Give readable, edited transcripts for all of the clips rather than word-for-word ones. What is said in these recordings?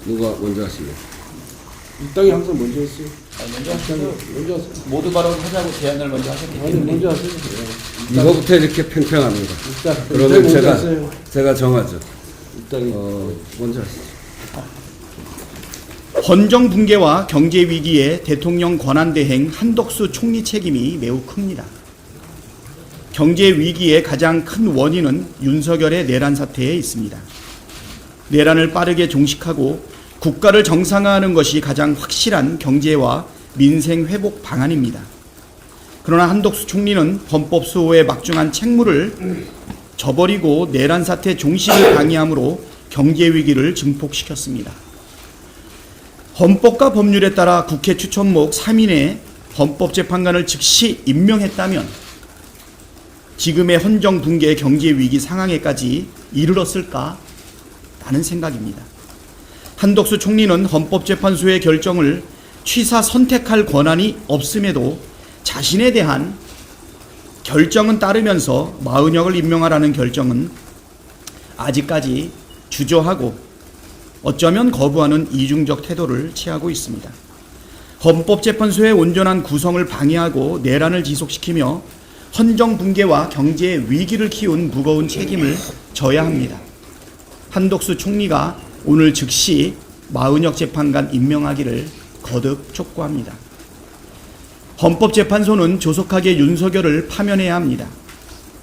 누가 먼저 하시겠어요? 이 땅이 항상 먼저 했어요. 먼저 하세요. 먼저 하세요. 모두 발언하자고 제안을 먼저 하셨기 아니, 때문에. 먼저 하세요. 이거부터 이렇게 팽팽합니다. 일단 그러면 먼저 하세요. 제가 정하죠. 이 땅이 먼저 하시죠. 헌정 붕괴와 경제 위기에 대통령 권한대행 한덕수 총리 책임이 매우 큽니다. 경제 위기의 가장 큰 원인은 윤석열의 내란 사태에 있습니다. 내란을 빠르게 종식하고 국가를 정상화하는 것이 가장 확실한 경제와 민생 회복 방안입니다. 그러나 한덕수 총리는 헌법 수호에 막중한 책무를 저버리고 내란 사태 종식을 방해함으로 경제 위기를 증폭시켰습니다. 헌법과 법률에 따라 국회 추천목 3인의 헌법재판관을 즉시 임명했다면 지금의 헌정 붕괴 경제 위기 상황에까지 이르렀을까 라는 생각입니다. 한덕수 총리는 헌법재판소의 결정을 취사 선택할 권한이 없음에도 자신에 대한 결정은 따르면서 마은혁을 임명하라는 결정은 아직까지 주저하고 어쩌면 거부하는 이중적 태도를 취하고 있습니다. 헌법재판소의 온전한 구성을 방해하고 내란을 지속시키며 헌정 붕괴와 경제 위기를 키운 무거운 책임을 져야 합니다. 한덕수 총리가 오늘 즉시 마은혁 재판관 임명하기를 거듭 촉구합니다. 헌법재판소는 조속하게 윤석열을 파면해야 합니다.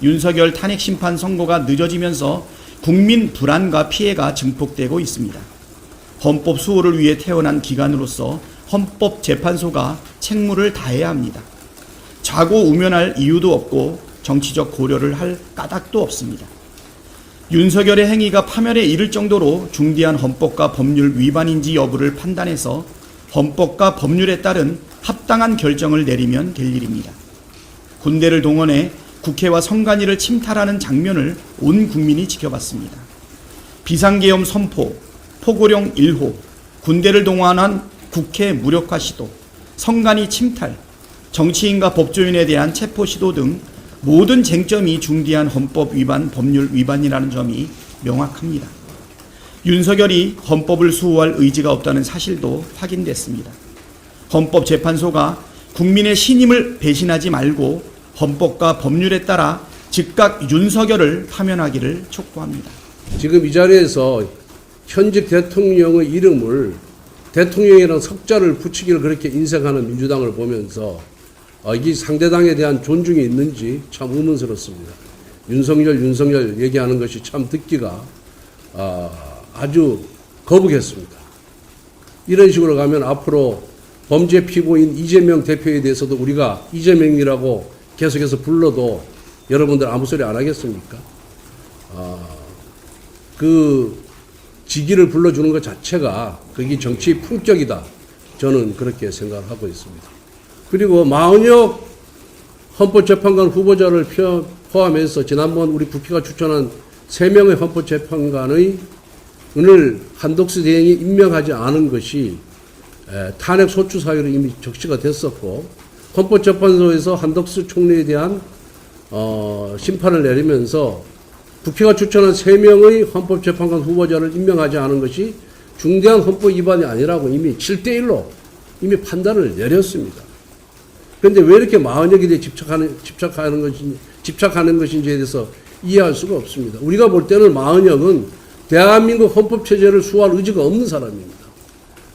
윤석열 탄핵심판 선고가 늦어지면서 국민 불안과 피해가 증폭되고 있습니다. 헌법 수호를 위해 태어난 기관으로서 헌법재판소가 책무를 다해야 합니다. 자고 우면할 이유도 없고 정치적 고려를 할 까닭도 없습니다. 윤석열의 행위가 파면에 이를 정도로 중대한 헌법과 법률 위반인지 여부를 판단해서 헌법과 법률에 따른 합당한 결정을 내리면 될 일입니다. 군대를 동원해 국회와 선관위를 침탈하는 장면을 온 국민이 지켜봤습니다. 비상계엄 선포, 포고령 1호, 군대를 동원한 국회 무력화 시도, 선관위 침탈, 정치인과 법조인에 대한 체포 시도 등 모든 쟁점이 중대한 헌법 위반, 법률 위반이라는 점이 명확합니다. 윤석열이 헌법을 수호할 의지가 없다는 사실도 확인됐습니다. 헌법재판소가 국민의 신임을 배신하지 말고 헌법과 법률에 따라 즉각 윤석열을 파면하기를 촉구합니다. 지금 이 자리에서 현직 대통령의 이름을 대통령이라는 석자를 붙이기를 그렇게 인색하는 민주당을 보면서 이게 상대당에 대한 존중이 있는지 참 의문스럽습니다. 윤석열 얘기하는 것이 참 듣기가 아주 거북했습니다. 이런 식으로 가면 앞으로 범죄 피고인 이재명 대표에 대해서도 우리가 이재명이라고 계속해서 불러도 여러분들 아무 소리 안 하겠습니까? 그 직위를 불러주는 것 자체가 그게 정치 품격이다. 저는 그렇게 생각하고 있습니다. 그리고 마은혁 헌법재판관 후보자를 포함해서 지난번 우리 국회가 추천한 3명의 헌법재판관의 오늘 한덕수 대행이 임명하지 않은 것이 탄핵 소추 사유로 이미 적시가 됐었고 헌법재판소에서 한덕수 총리에 대한 심판을 내리면서 국회가 추천한 3명의 헌법재판관 후보자를 임명하지 않은 것이 중대한 헌법 위반이 아니라고 이미 7대1로 이미 판단을 내렸습니다. 그런데 왜 이렇게 마은혁에 대해 집착하는 것인지에 대해서 이해할 수가 없습니다. 우리가 볼 때는 마은혁은 대한민국 헌법체제를 수호할 의지가 없는 사람입니다.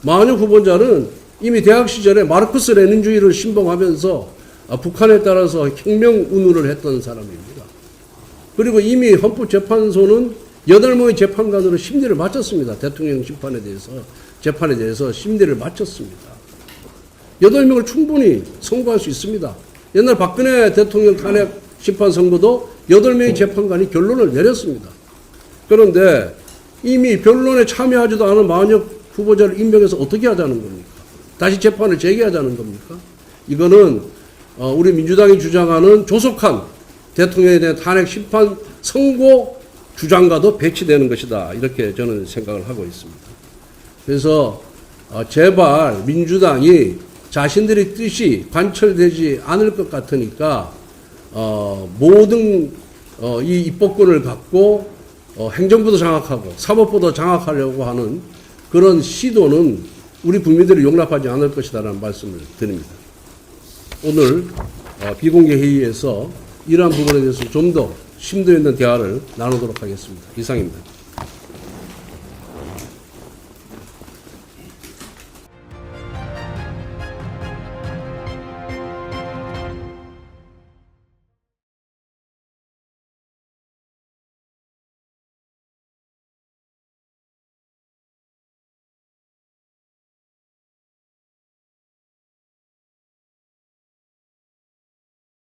마은혁 후보자는 이미 대학 시절에 마르크스 레닌주의를 신봉하면서 북한에 따라서 혁명운운을 했던 사람입니다. 그리고 이미 헌법재판소는 8명의 재판관으로 심리를 마쳤습니다. 대통령 재판에 대해서 심리를 마쳤습니다. 8명을 충분히 선고할 수 있습니다. 옛날 박근혜 대통령 탄핵 심판 선고도 8명의 재판관이 결론을 내렸습니다. 그런데 이미 변론에 참여하지도 않은 마은혁 후보자를 임명해서 어떻게 하자는 겁니까? 다시 재판을 재개하자는 겁니까? 이거는 우리 민주당이 주장하는 조속한 대통령에 대한 탄핵 심판 선고 주장과도 배치되는 것이다. 이렇게 저는 생각을 하고 있습니다. 그래서 제발 민주당이 자신들의 뜻이 관철되지 않을 것 같으니까 모든 이 입법권을 갖고 행정부도 장악하고 사법부도 장악하려고 하는 그런 시도는 우리 국민들이 용납하지 않을 것이다라는 말씀을 드립니다. 오늘 비공개 회의에서 이러한 부분에 대해서 좀 더 심도 있는 대화를 나누도록 하겠습니다. 이상입니다.